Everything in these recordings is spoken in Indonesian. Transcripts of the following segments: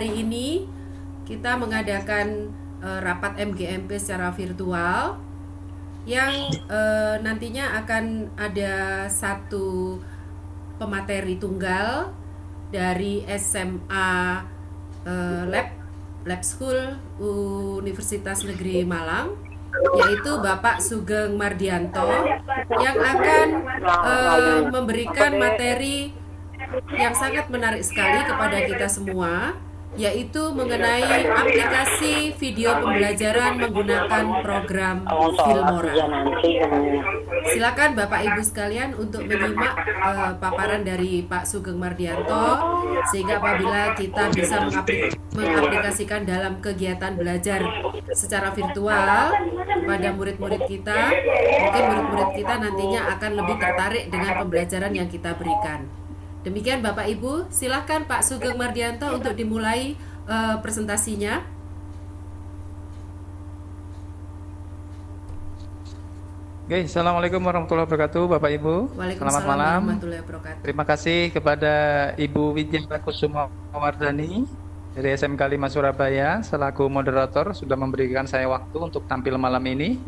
hari ini kita mengadakan rapat MGMP secara virtual yang nantinya akan ada satu pemateri tunggal dari SMA Lab School Universitas Negeri Malang, yaitu Bapak Sugeng Mardianto, yang akan memberikan materi yang sangat menarik sekali kepada kita semua, yaitu mengenai aplikasi video pembelajaran menggunakan program Filmora. Silakan Bapak Ibu sekalian untuk menyimak paparan dari Pak Sugeng Mardianto, sehingga apabila kita bisa mengaplikasikan dalam kegiatan belajar secara virtual pada murid-murid kita, mungkin murid-murid kita nantinya akan lebih tertarik dengan pembelajaran yang kita berikan. Demikian Bapak Ibu, silakan Pak Sugeng Mardianto untuk dimulai presentasinya. Oke, Assalamualaikum warahmatullahi wabarakatuh, Bapak Ibu. Selamat malam. Terima kasih kepada Ibu Widya Kusuma Wardani dari SMK 5 Surabaya selaku moderator sudah memberikan saya waktu untuk tampil malam ini.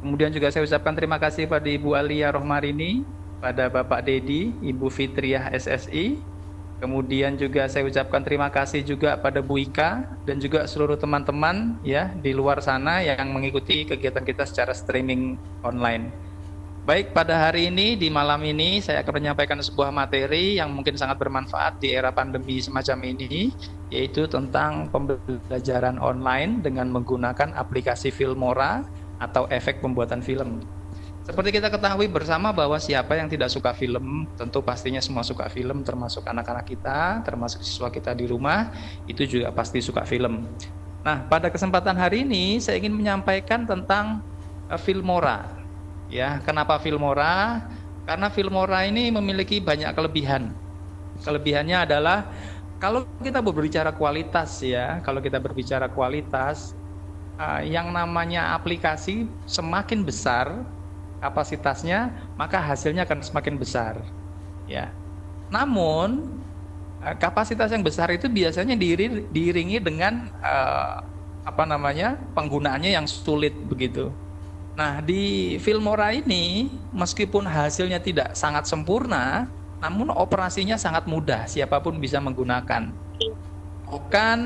Kemudian juga saya ucapkan terima kasih pada Ibu Alia Rohmarini, pada Bapak Dedi, Ibu Fitriah SSI. Kemudian juga saya ucapkan terima kasih juga pada Bu Ika dan juga seluruh teman-teman ya di luar sana yang mengikuti kegiatan kita secara streaming online. Baik, pada hari ini, di malam ini saya akan menyampaikan sebuah materi yang mungkin sangat bermanfaat di era pandemi semacam ini, yaitu tentang pembelajaran online dengan menggunakan aplikasi Filmora atau efek pembuatan film. Seperti kita ketahui bersama bahwa siapa yang tidak suka film, tentu pastinya semua suka film, termasuk anak-anak kita, termasuk siswa kita di rumah, itu juga pasti suka film. Nah, pada kesempatan hari ini saya ingin menyampaikan tentang Filmora. Ya, kenapa Filmora? Karena Filmora ini memiliki banyak kelebihan. Kelebihannya adalah kalau kita berbicara kualitas ya, kalau kita berbicara kualitas, yang namanya aplikasi semakin besar kapasitasnya, maka hasilnya akan semakin besar. Ya. Namun kapasitas yang besar itu biasanya diiringi dengan penggunaannya yang sulit begitu. Nah, di Filmora ini meskipun hasilnya tidak sangat sempurna, namun operasinya sangat mudah, siapapun bisa menggunakan. Bahkan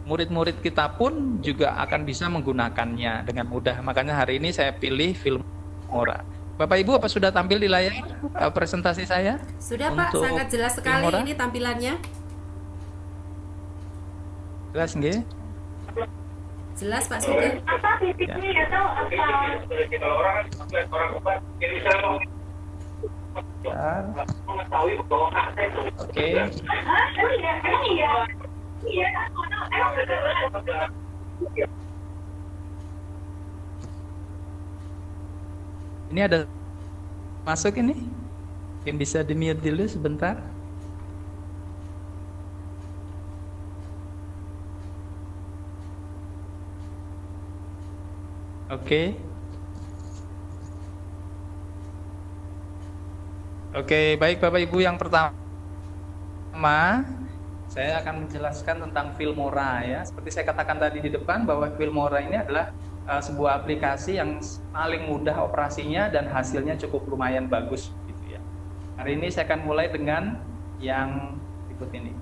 murid-murid kita pun juga akan bisa menggunakannya dengan mudah. Makanya hari ini saya pilih Filmora. Bapak Ibu, apa sudah tampil di layar presentasi saya? Sudah Pak, sangat jelas sekali Filmora. Ini tampilannya. Jelas nggih? Jelas Pak Sugeng. Oke. Ini ada masuk ini? Yang bisa di-mute dulu sebentar. Oke. Oke, baik Bapak Ibu, yang pertama saya akan menjelaskan tentang Filmora ya. Seperti saya katakan tadi di depan bahwa Filmora ini adalah sebuah aplikasi yang paling mudah operasinya dan hasilnya cukup lumayan bagus gitu ya. Hari ini saya akan mulai dengan yang berikut ini.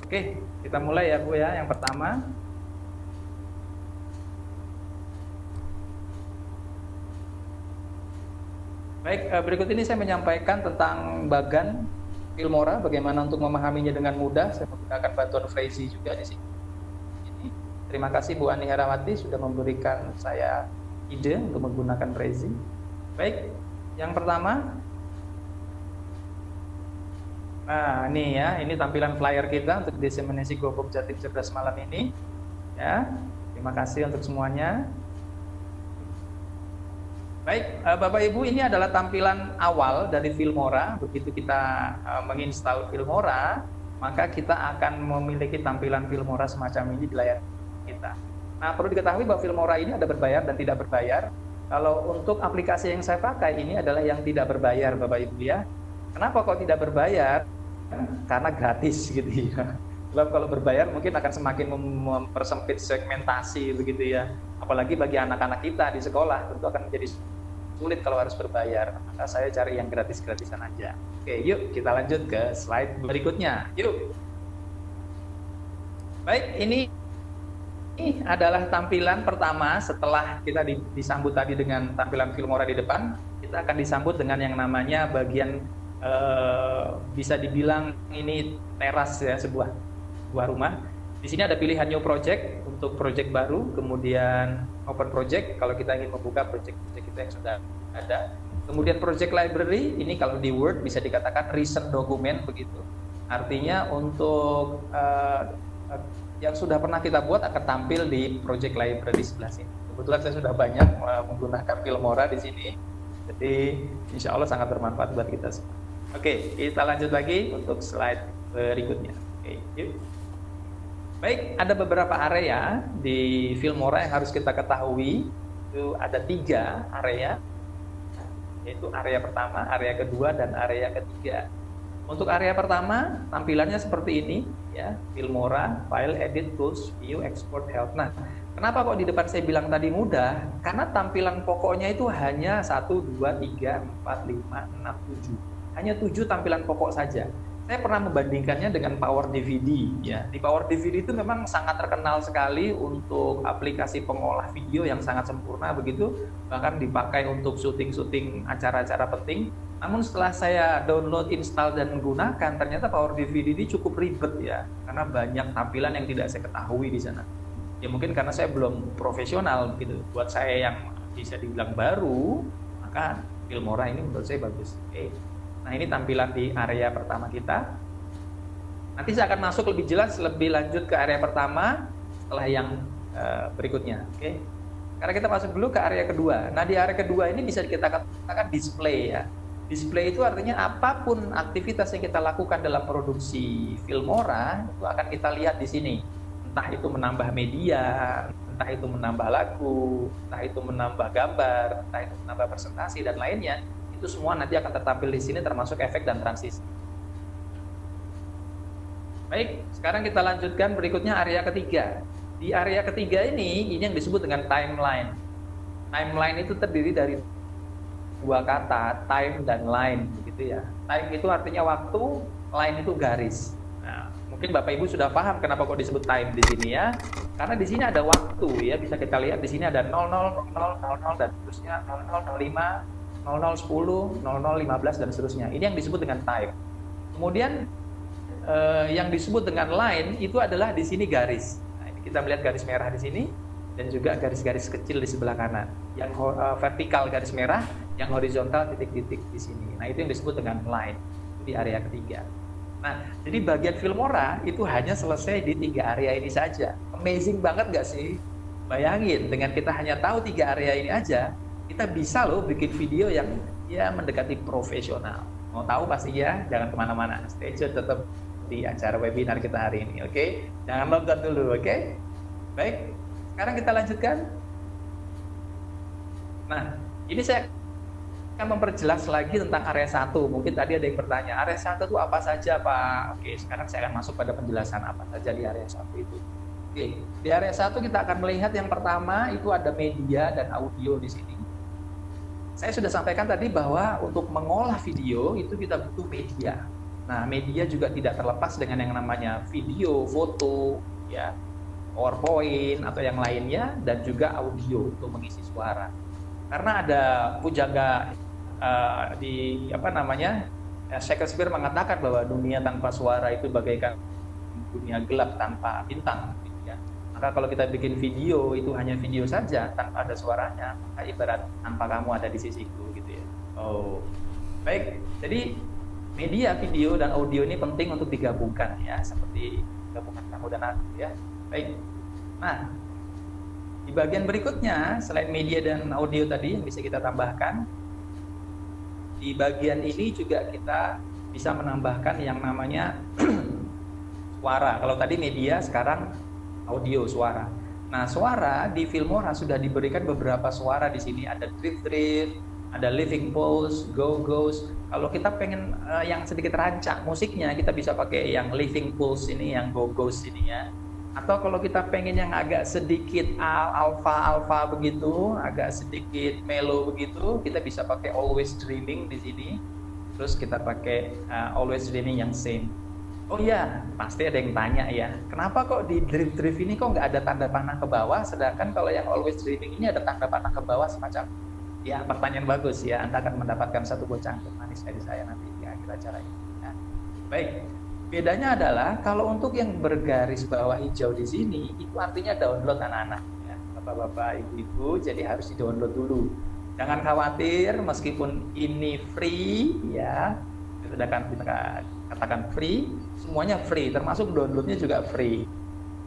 Oke, kita mulai ya Bu ya. Yang pertama, baik, berikut ini saya menyampaikan tentang bagan Filmora, bagaimana untuk memahaminya dengan mudah. Saya menggunakan bantuan Frazy juga di sini. Terima kasih Bu Ani Herawati sudah memberikan saya ide untuk menggunakan Frazy. Baik, yang pertama, nah ini ya, ini tampilan flyer kita untuk diseminasi Gopop Jatim Cerdas malam ini. Ya, terima kasih untuk semuanya. Baik, Bapak Ibu, ini adalah tampilan awal dari Filmora. Begitu kita menginstal Filmora, maka kita akan memiliki tampilan Filmora semacam ini di layar kita. Nah, perlu diketahui bahwa Filmora ini ada berbayar dan tidak berbayar. Kalau untuk aplikasi yang saya pakai ini adalah yang tidak berbayar, Bapak Ibu ya. Kenapa kok tidak berbayar? Karena gratis gitu ya. Sebab kalau berbayar mungkin akan semakin mempersempit segmentasi begitu ya. Apalagi bagi anak-anak kita di sekolah tentu akan menjadi sulit kalau harus berbayar. Maka saya cari yang gratis-gratisan aja. Oke, yuk kita lanjut ke slide berikutnya. Yuk. Baik, ini adalah tampilan pertama setelah kita disambut tadi dengan tampilan Filmora di depan. Kita akan disambut dengan yang namanya bagian bisa dibilang ini teras ya, sebuah rumah. Di sini ada pilihan new project untuk project baru, kemudian open project kalau kita ingin membuka project-project kita yang sudah ada. Kemudian project library, ini kalau di Word bisa dikatakan recent document begitu. Artinya untuk yang sudah pernah kita buat akan tampil di project library sebelah sini. Kebetulan saya sudah banyak menggunakan Filmora di sini, jadi insya Allah sangat bermanfaat buat kita semua. Oke, kita lanjut lagi untuk slide berikutnya. Oke, yuk. Baik, ada beberapa area di Filmora yang harus kita ketahui. Itu ada 3 area, yaitu area pertama, area kedua, dan area ketiga. Untuk area pertama, tampilannya seperti ini, ya, Filmora, File, Edit, Tools, View, Export, Help. Nah, kenapa kok di depan saya bilang tadi mudah? Karena tampilan pokoknya itu hanya 1, 2, 3, 4, 5, 6, 7. Hanya 7 tampilan pokok saja. Saya pernah membandingkannya dengan Power DVD, ya. Di Power DVD itu memang sangat terkenal sekali untuk aplikasi pengolah video yang sangat sempurna begitu, bahkan dipakai untuk syuting-syuting acara-acara penting. Namun setelah saya download, install, dan menggunakan, ternyata Power DVD ini cukup ribet ya, karena banyak tampilan yang tidak saya ketahui di sana. Ya mungkin karena saya belum profesional gitu. Buat saya yang bisa dibilang baru, maka Filmora ini menurut saya bagus. Oke. Nah ini tampilan di area pertama kita. Nanti saya akan masuk lebih jelas, lebih lanjut ke area pertama setelah yang berikutnya. Oke. Karena kita masuk dulu ke area kedua. Nah di area kedua ini bisa kita katakan display ya. Display itu artinya apapun aktivitas yang kita lakukan dalam produksi Filmora itu akan kita lihat di sini. Entah itu menambah media, entah itu menambah lagu, entah itu menambah gambar, entah itu menambah presentasi dan lainnya. Itu semua nanti akan tertampil di sini termasuk efek dan transisi. Baik, sekarang kita lanjutkan berikutnya area ketiga. Di area ketiga ini yang disebut dengan timeline. Timeline itu terdiri dari 2 kata, time dan line, begitu ya. Time itu artinya waktu, line itu garis. Nah, mungkin Bapak Ibu sudah paham kenapa kok disebut time di sini ya. Karena di sini ada waktu ya, bisa kita lihat di sini ada 00, 00, dan seterusnya 0005. 0010, 0015 dan seterusnya. Ini yang disebut dengan time. Kemudian yang disebut dengan line itu adalah di sini garis. Nah, ini kita melihat garis merah di sini dan juga garis-garis kecil di sebelah kanan. Yang vertikal garis merah, yang horizontal titik-titik di sini. Nah, itu yang disebut dengan line di area ketiga. Nah, jadi bagian Filmora itu hanya selesai di 3 area ini saja. Amazing banget nggak sih? Bayangin dengan kita hanya tahu 3 area ini aja, kita bisa loh bikin video yang ya mendekati profesional. Mau tahu pasti ya, jangan kemana-mana. Stay tune tetap di acara webinar kita hari ini, oke? Jangan nonton dulu, oke? Baik, sekarang kita lanjutkan. Nah, ini saya akan memperjelas lagi tentang area 1. Mungkin tadi ada yang bertanya, area 1 itu apa saja, Pak? Oke, sekarang saya akan masuk pada penjelasan apa saja di area 1 itu. Oke, di area 1 kita akan melihat yang pertama itu ada media dan audio di sini. Saya sudah sampaikan tadi bahwa untuk mengolah video itu kita butuh media. Nah, media juga tidak terlepas dengan yang namanya video, foto, ya, PowerPoint atau yang lainnya, dan juga audio untuk mengisi suara. Karena ada pujangga Shakespeare mengatakan bahwa dunia tanpa suara itu bagaikan dunia gelap tanpa bintang. Maka kalau kita bikin video itu hanya video saja tanpa ada suaranya, maka ibarat tanpa kamu ada di sisiku gitu ya. Oh, baik. Jadi media video dan audio ini penting untuk digabungkan ya, seperti gabungan kamu dan aku ya. Baik. Nah, di bagian berikutnya selain media dan audio tadi yang bisa kita tambahkan, di bagian ini juga kita bisa menambahkan yang namanya suara. Kalau tadi media, sekarang audio, suara. Nah, suara di Filmora sudah diberikan beberapa suara di sini. Ada drift, ada living pulse, go-go's. Kalau kita pengen yang sedikit rancak musiknya, kita bisa pakai yang living pulse ini, yang go-go's ini ya. Atau kalau kita pengen yang agak sedikit alpha begitu, agak sedikit mellow begitu, kita bisa pakai always dreaming di sini. Terus kita pakai always dreaming yang same. Oh iya, pasti ada yang tanya ya, kenapa kok di drift ini kok nggak ada tanda panah ke bawah, sedangkan kalau yang always dreaming ini ada tanda panah ke bawah semacam. Ya, pertanyaan bagus ya, Anda akan mendapatkan satu bocah manis dari saya nanti di akhir acara ini. Ya. Baik, bedanya adalah kalau untuk yang bergaris bawah hijau di sini, itu artinya download anak-anak. Ya. Bapak-bapak, ibu-ibu, jadi harus di-download dulu. Jangan khawatir, meskipun ini free, ya, sudah kan kita katakan free, semuanya free, termasuk downloadnya juga free.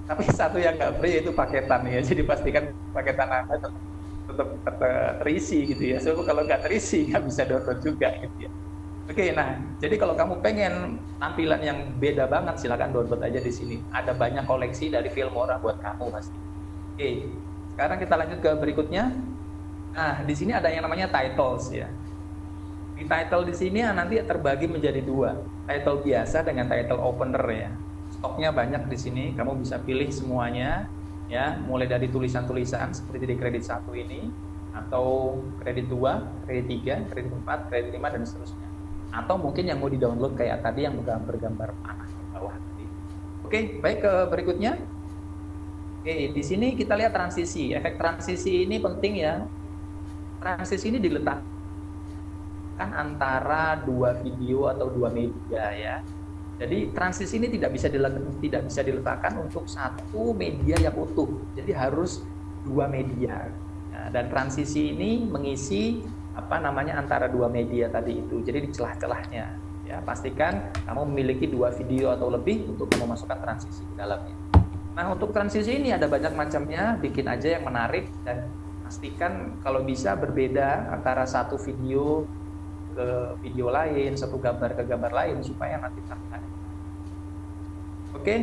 Tapi satu yang nggak free yaitu paketan ya, jadi pastikan paketan Anda tetap terisi gitu ya. So kalau nggak terisi nggak bisa download juga gitu ya. Oke, nah jadi kalau kamu pengen tampilan yang beda banget, silakan download aja di sini. Ada banyak koleksi dari Filmora buat kamu pasti. Oke, sekarang kita lanjut ke berikutnya. Nah di sini ada yang namanya titles ya. Di title di sini nanti terbagi menjadi dua, title biasa dengan title opener ya. Stoknya banyak di sini, kamu bisa pilih semuanya ya, mulai dari tulisan-tulisan seperti di kredit 1 ini, atau kredit 2, kredit 3, kredit 4, kredit 5 dan seterusnya. Atau mungkin yang mau di-download kayak tadi yang bergambar panah di bawah tadi. Oke, baik ke berikutnya. Oke, di sini kita lihat transisi. Efek transisi ini penting ya. Transisi ini diletakkan antara dua video atau dua media ya. Jadi transisi ini tidak bisa diletakkan untuk satu media yang utuh. Jadi harus dua media. Nah, dan transisi ini mengisi antara dua media tadi itu. Jadi di celah-celahnya ya, pastikan kamu memiliki dua video atau lebih untuk kamu masukkan transisi di dalamnya. Nah, untuk transisi ini ada banyak macamnya, bikin aja yang menarik dan pastikan kalau bisa berbeda antara satu video ke video lain, satu gambar ke gambar lain supaya nanti tampilannya. Oke,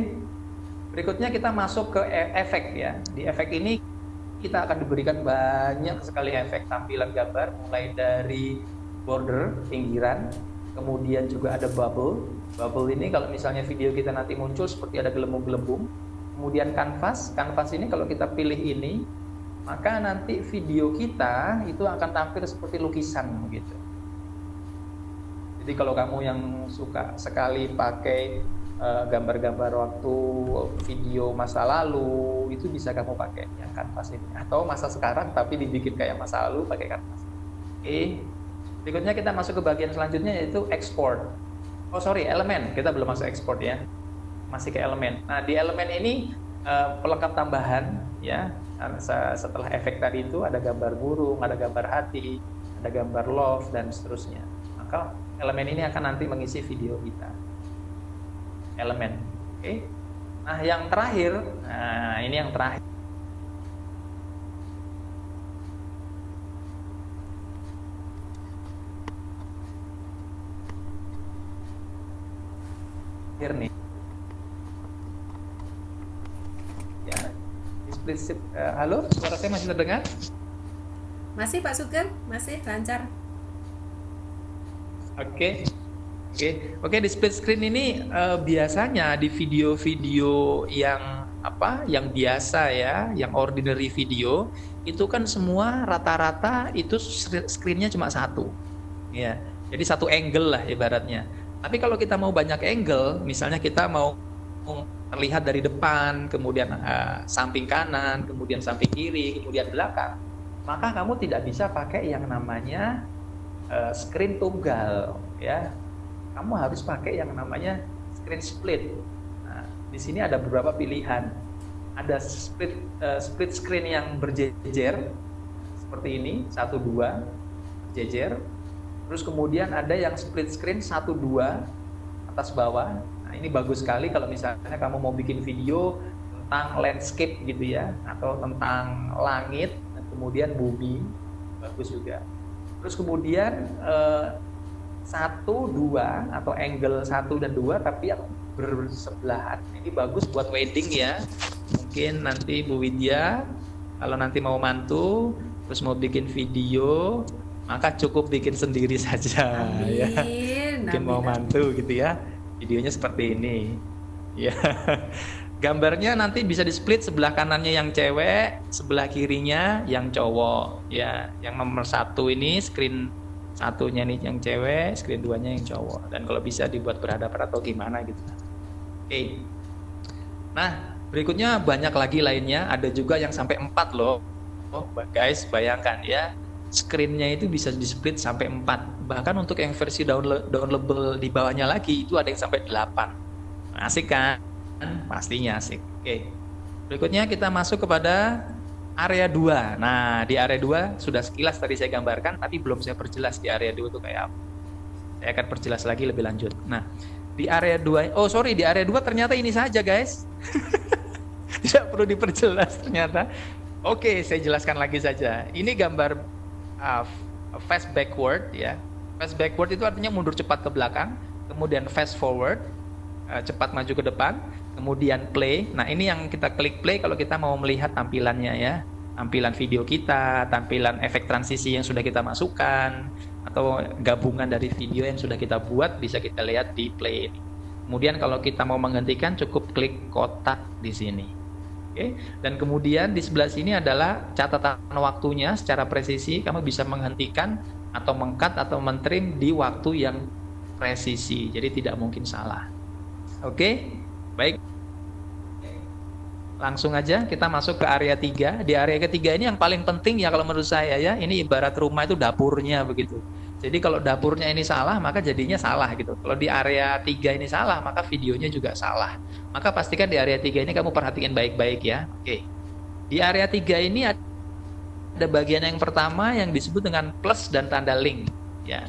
berikutnya kita masuk ke efek ya. Di efek ini kita akan diberikan banyak sekali efek tampilan gambar, mulai dari border, pinggiran, kemudian juga ada bubble. Bubble ini kalau misalnya video kita nanti muncul seperti ada gelembung-gelembung. Kemudian kanvas ini kalau kita pilih ini, maka nanti video kita itu akan tampil seperti lukisan begitu. Jadi kalau kamu yang suka sekali pakai gambar-gambar waktu video masa lalu, itu bisa kamu pakai yang kanvas ini. Atau masa sekarang tapi dibikin kayak masa lalu pakai kanvas. Oke. Berikutnya kita masuk ke bagian selanjutnya yaitu export. Elemen. Kita belum masuk export ya. Masih ke elemen. Nah, di elemen ini pelengkap tambahan ya. Setelah efek tadi itu ada gambar burung, ada gambar hati, ada gambar love dan seterusnya. Maka elemen ini akan nanti mengisi video kita. Elemen. Oke. Nah, yang terakhir, ini yang terakhir. Nih. Ya. Split. Halo, suara saya masih terdengar? Masih Pak Sugeng, masih lancar. Oke, di split screen ini biasanya di video-video yang biasa ya, yang ordinary video itu kan semua rata-rata itu screen-nya cuma satu, ya. Jadi satu angle lah ibaratnya. Tapi kalau kita mau banyak angle, misalnya kita mau terlihat dari depan, kemudian samping kanan, kemudian samping kiri, kemudian belakang, maka kamu tidak bisa pakai yang namanya screen tunggal ya, kamu harus pakai yang namanya screen split. Nah, di sini ada beberapa pilihan. Ada split screen yang berjejer seperti ini, 1 2 jejer. Terus kemudian ada yang split screen 1 2 atas bawah. Nah, ini bagus sekali kalau misalnya kamu mau bikin video tentang landscape gitu ya, atau tentang langit dan kemudian bumi, bagus juga. Terus kemudian 1 2 atau angle 1 dan 2 tapi yang bersebelahan. Ini bagus buat wedding ya. mungkin nanti Bu Widya kalau nanti mau mantu terus mau bikin video, maka cukup bikin sendiri saja. Amin. Ya. Mungkin mau mantu gitu ya, videonya seperti ini ya. Gambarnya nanti bisa di split, sebelah kanannya yang cewek, sebelah kirinya yang cowok ya. Yang nomor 1 ini screen satunya nih yang cewek, screen 2-nya yang cowok. Dan kalau bisa dibuat berhadapan atau gimana gitu. Oke. Nah, berikutnya banyak lagi lainnya, ada juga yang sampai 4 loh. Oh, guys, bayangkan ya, screen-nya itu bisa di split sampai 4. Bahkan untuk yang versi downloadable di bawahnya lagi itu ada yang sampai 8. Asik kan? Pastinya asik. Oke. Berikutnya kita masuk kepada area 2. Nah, di area 2 sudah sekilas tadi saya gambarkan, tapi belum saya perjelas di area 2 itu kayak apa. Saya akan perjelas lagi lebih lanjut. Nah, di area 2, di area 2 ternyata ini saja, guys. Tidak perlu diperjelas ternyata. Oke, saya jelaskan lagi saja. Ini gambar fast backward ya. Fast backward itu artinya mundur cepat ke belakang, kemudian fast forward, cepat maju ke depan, kemudian play. Nah, ini yang kita klik play kalau kita mau melihat tampilannya ya. Tampilan video kita, tampilan efek transisi yang sudah kita masukkan, atau gabungan dari video yang sudah kita buat bisa kita lihat di play. Kemudian kalau kita mau menghentikan cukup klik kotak di sini. Oke. Dan kemudian di sebelah sini adalah catatan waktunya secara presisi. Kamu bisa menghentikan atau meng-cut atau men-trim di waktu yang presisi. Jadi tidak mungkin salah. Oke. Baik. Langsung aja kita masuk ke area 3. Di area ketiga ini yang paling penting ya kalau menurut saya ya. Ini ibarat rumah itu dapurnya begitu. Jadi kalau dapurnya ini salah, maka jadinya salah gitu. Kalau di area 3 ini salah, maka videonya juga salah. Maka pastikan di area 3 ini kamu perhatikan baik-baik ya. Oke. Di area 3 ini ada bagian yang pertama yang disebut dengan plus dan tanda link ya.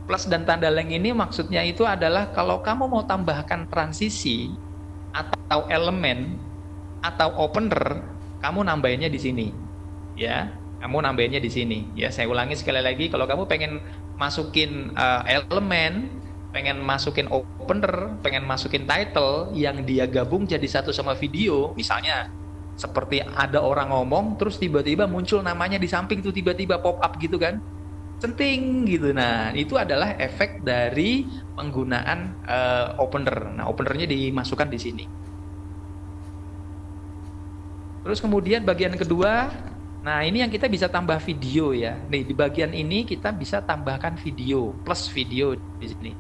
Plus dan tanda link ini maksudnya itu adalah kalau kamu mau tambahkan transisi atau elemen atau opener, kamu nambahinnya di sini ya. Kamu nambahinnya di sini ya. Saya ulangi sekali lagi, kalau kamu pengen masukin elemen, pengen masukin opener, pengen masukin title yang dia gabung jadi satu sama video, misalnya seperti ada orang ngomong terus tiba-tiba muncul namanya di samping tuh, tiba-tiba pop up gitu kan, centing gitu. Nah, itu adalah efek dari penggunaan opener. Nah, openernya dimasukkan di sini. Terus kemudian bagian kedua, nah ini yang kita bisa tambah video ya. Nih di bagian ini kita bisa tambahkan video, plus video di sini.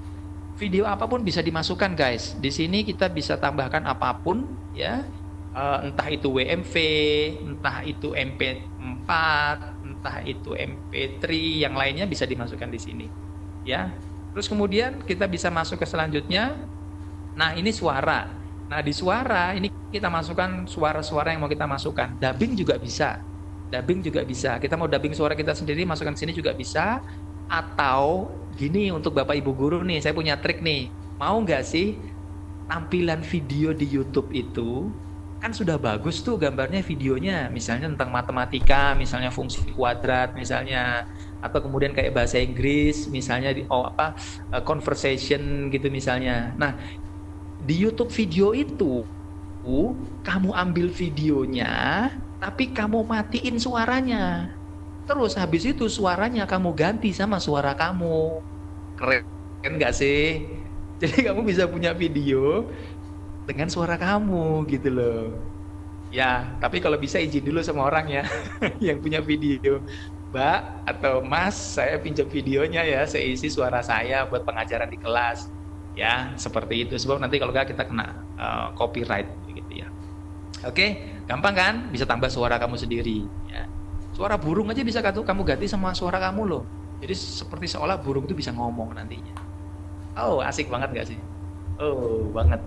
Video apapun bisa dimasukkan guys. Di sini kita bisa tambahkan apapun ya. Entah itu WMV, entah itu MP4, entah itu MP3, yang lainnya bisa dimasukkan di sini. Ya. Terus kemudian kita bisa masuk ke selanjutnya. Nah, ini suara. Nah, di suara ini kita masukkan suara-suara yang mau kita masukkan. Dubbing juga bisa. Dubbing juga bisa. Kita mau dubbing suara kita sendiri, masukkan sini juga bisa. Atau gini, untuk Bapak Ibu guru nih, saya punya trik nih. Mau nggak sih tampilan video di YouTube itu kan sudah bagus tuh gambarnya, videonya, misalnya tentang matematika, misalnya fungsi kuadrat, misalnya, atau kemudian kayak bahasa Inggris, misalnya conversation gitu misalnya. Nah, di YouTube video itu kamu ambil videonya, tapi kamu matiin suaranya. Terus habis itu suaranya kamu ganti sama suara kamu. Keren nggak sih? Jadi kamu bisa punya video dengan suara kamu gitu loh. Ya, tapi kalau bisa izin dulu sama orang ya yang punya video. Mbak atau Mas, saya pinjam videonya ya, saya isi suara saya buat pengajaran di kelas. Ya, seperti itu. Sebab nanti kalau nggak kita kena copyright gitu ya. Oke, gampang kan? Bisa tambah suara kamu sendiri ya. Suara burung aja bisa kamu ganti sama suara kamu loh. Jadi seperti seolah burung itu bisa ngomong nantinya. Oh, asik banget nggak sih? Oh, banget.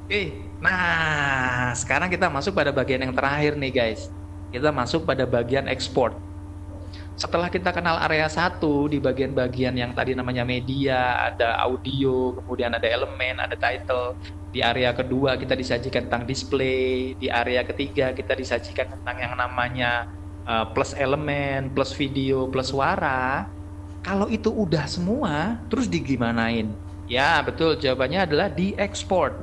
Oke, nah sekarang kita masuk pada bagian yang terakhir nih guys. Kita masuk pada bagian export. Setelah kita kenal area 1 di bagian-bagian yang tadi namanya media, ada audio, kemudian ada elemen, ada title. Di area kedua kita disajikan tentang display. Di area ketiga kita disajikan tentang yang namanya plus elemen, plus video, plus suara. Kalau itu udah semua, terus digimanain? Ya betul, jawabannya adalah diekspor.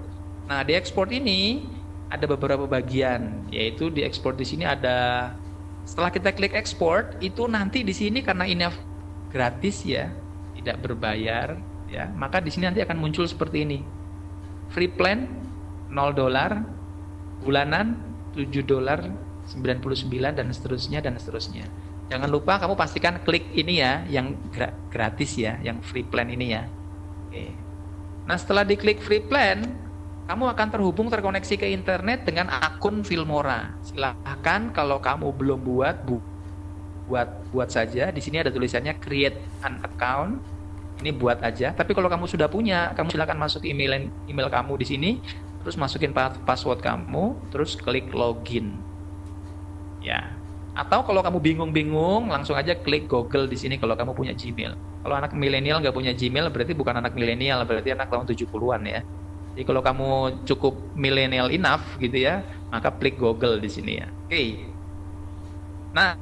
Nah, diekspor ini ada beberapa bagian, yaitu di ekspor di sini ada. Setelah kita klik ekspor, itu nanti di sini karena ini gratis ya, tidak berbayar ya, maka di sini nanti akan muncul seperti ini. Free plan $0, bulanan $7.99 dan seterusnya. Jangan lupa kamu pastikan klik ini ya, yang gratis ya, yang free plan ini ya. Oke. Nah, setelah diklik free plan, kamu akan terkoneksi ke internet dengan akun Filmora. Silahkan kalau kamu belum buat saja. Di sini ada tulisannya create an account. Ini buat aja. Tapi kalau kamu sudah punya, kamu silahkan masuk email kamu di sini, terus masukin password kamu, terus klik login. Ya. Atau kalau kamu bingung, langsung aja klik Google di sini kalau kamu punya Gmail. Kalau anak milenial nggak punya Gmail, berarti bukan anak milenial, berarti anak tahun 70-an ya. Jadi kalau kamu cukup milenial enough gitu ya, maka klik Google di sini ya. Oke. Nah,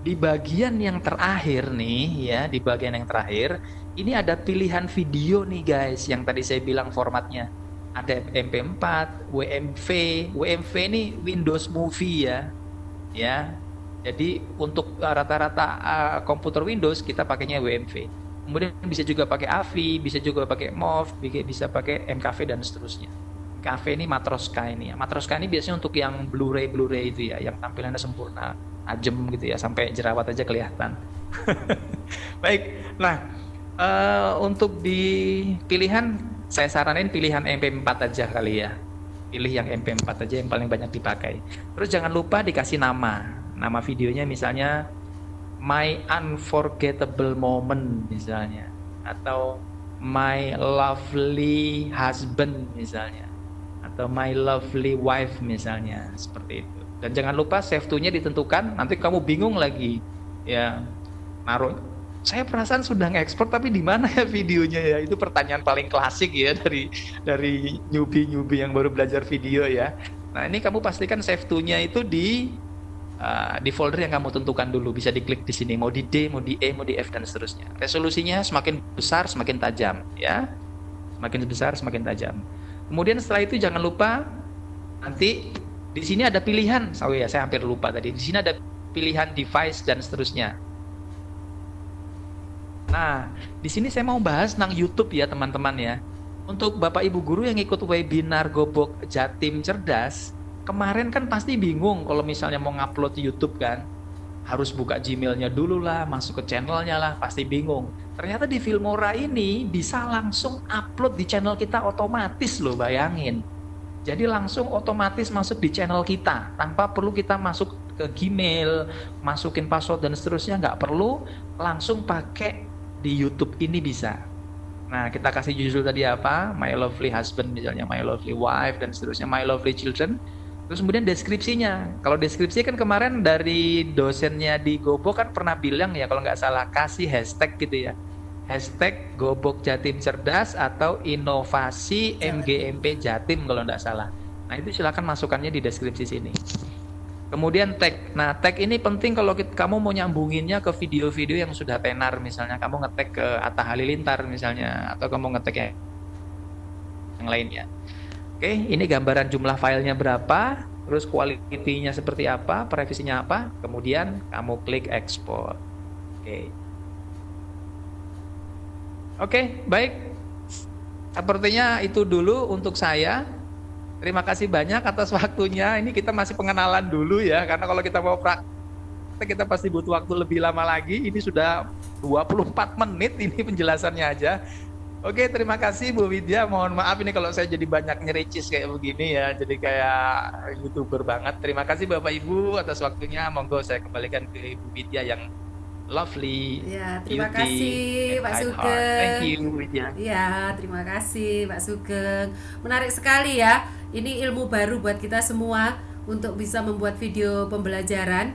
di bagian yang terakhir nih ya, di bagian yang terakhir, ini ada pilihan video nih guys, yang tadi saya bilang formatnya. Ada MP4, WMV ini Windows Movie ya. Ya. Jadi untuk rata-rata komputer Windows kita pakainya WMV. Kemudian bisa juga pakai AVI, bisa juga pakai MOV, bisa pakai MKV dan seterusnya. MKV ini Matroska ini ya. Matroska ini biasanya untuk yang Blu-ray itu ya, yang tampilannya sempurna, tajam gitu ya, sampai jerawat aja kelihatan. Baik. Nah, untuk di pilihan saya saranin pilihan MP4 aja kali ya. Pilih yang MP4 aja yang paling banyak dipakai. Terus jangan lupa dikasih nama. Nama videonya misalnya My Unforgettable Moment misalnya, atau My Lovely Husband misalnya, atau My Lovely Wife misalnya, seperti itu. Dan jangan lupa save to-nya ditentukan. Nanti kamu bingung lagi ya, naruh saya perasaan sudah ngekspor tapi di mana ya videonya ya? Itu pertanyaan paling klasik ya dari newbie yang baru belajar video ya. Nah, ini kamu pastikan save to-nya itu di folder yang kamu tentukan dulu. Bisa diklik di sini, mau di D, mau di E, mau di F dan seterusnya. Resolusinya semakin besar semakin tajam ya. Semakin besar semakin tajam. Kemudian setelah itu jangan lupa nanti di sini ada pilihan. Oh ya, saya hampir lupa tadi. Di sini ada pilihan device dan seterusnya. Nah, di sini saya mau bahas tentang YouTube ya teman-teman ya. Untuk Bapak Ibu guru yang ikut webinar Gobok Jatim Cerdas, kemarin kan pasti bingung kalau misalnya mau ngupload YouTube kan. Harus buka Gmail-nya dulu lah, masuk ke channelnya lah, pasti bingung. Ternyata di Filmora ini bisa langsung upload di channel kita otomatis loh, bayangin. Jadi langsung otomatis masuk di channel kita, tanpa perlu kita masuk ke Gmail, masukin password dan seterusnya, nggak perlu, langsung pakai di YouTube ini bisa. Nah, kita kasih judul tadi apa? My Lovely Husband misalnya, My Lovely Wife dan seterusnya, My Lovely Children. Terus kemudian deskripsinya. Kalau deskripsi kan kemarin dari dosennya di Gobok kan pernah bilang ya, kalau nggak salah kasih hashtag gitu ya. Hashtag Gobok Jatim Cerdas atau inovasi MGMP Jatim kalau nggak salah. Nah, itu silakan masukannya di deskripsi sini. Kemudian tag. Nah, tag ini penting kalau kamu mau nyambunginnya ke video-video yang sudah tenar, misalnya kamu ngetag ke Atta Halilintar misalnya, atau kamu ngetag yang lainnya. Oke, ini gambaran jumlah filenya berapa, terus kualitinya seperti apa, privasinya apa, kemudian kamu klik ekspor. Oke, baik. Sepertinya itu dulu untuk saya. Terima kasih banyak atas waktunya. Ini kita masih pengenalan dulu ya, karena kalau kita mau praktek kita pasti butuh waktu lebih lama lagi. Ini sudah 24 menit ini penjelasannya aja. Oke, terima kasih Bu Widya. Mohon maaf ini kalau saya jadi banyak nyericis kayak begini ya, jadi kayak YouTuber banget. Terima kasih Bapak Ibu atas waktunya. Monggo saya kembalikan ke Ibu Widya yang lovely. Ya, terima kasih Pak Sugeng. Thank you Widya. Ya, terima kasih Pak Sugeng. Menarik sekali ya. Ini ilmu baru buat kita semua untuk bisa membuat video pembelajaran.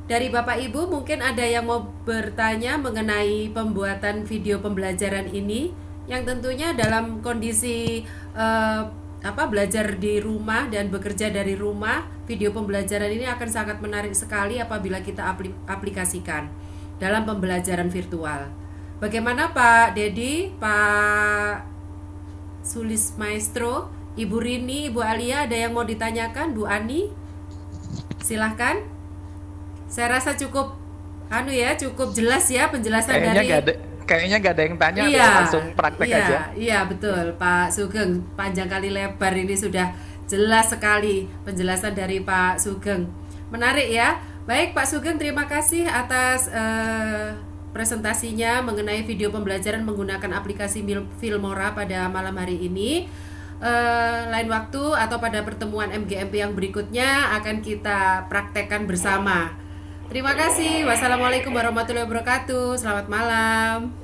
Dari Bapak Ibu mungkin ada yang mau bertanya mengenai pembuatan video pembelajaran ini, yang tentunya dalam kondisi belajar di rumah dan bekerja dari rumah. Video pembelajaran ini akan sangat menarik sekali apabila kita aplikasikan dalam pembelajaran virtual. Bagaimana Pak Dedi, Pak Sulis Maestro, Ibu Rini, Ibu Alia, ada yang mau ditanyakan? Bu Ani, silahkan. Saya rasa cukup cukup jelas ya penjelasan kayaknya nggak ada yang tanya, langsung praktek aja. Iya betul, Pak Sugeng, panjang kali lebar ini sudah jelas sekali penjelasan dari Pak Sugeng. Menarik ya. Baik Pak Sugeng, terima kasih atas presentasinya mengenai video pembelajaran menggunakan aplikasi Filmora pada malam hari ini. Lain waktu atau pada pertemuan MGMP yang berikutnya akan kita praktekkan bersama. Terima kasih. Wassalamualaikum warahmatullahi wabarakatuh. Selamat malam.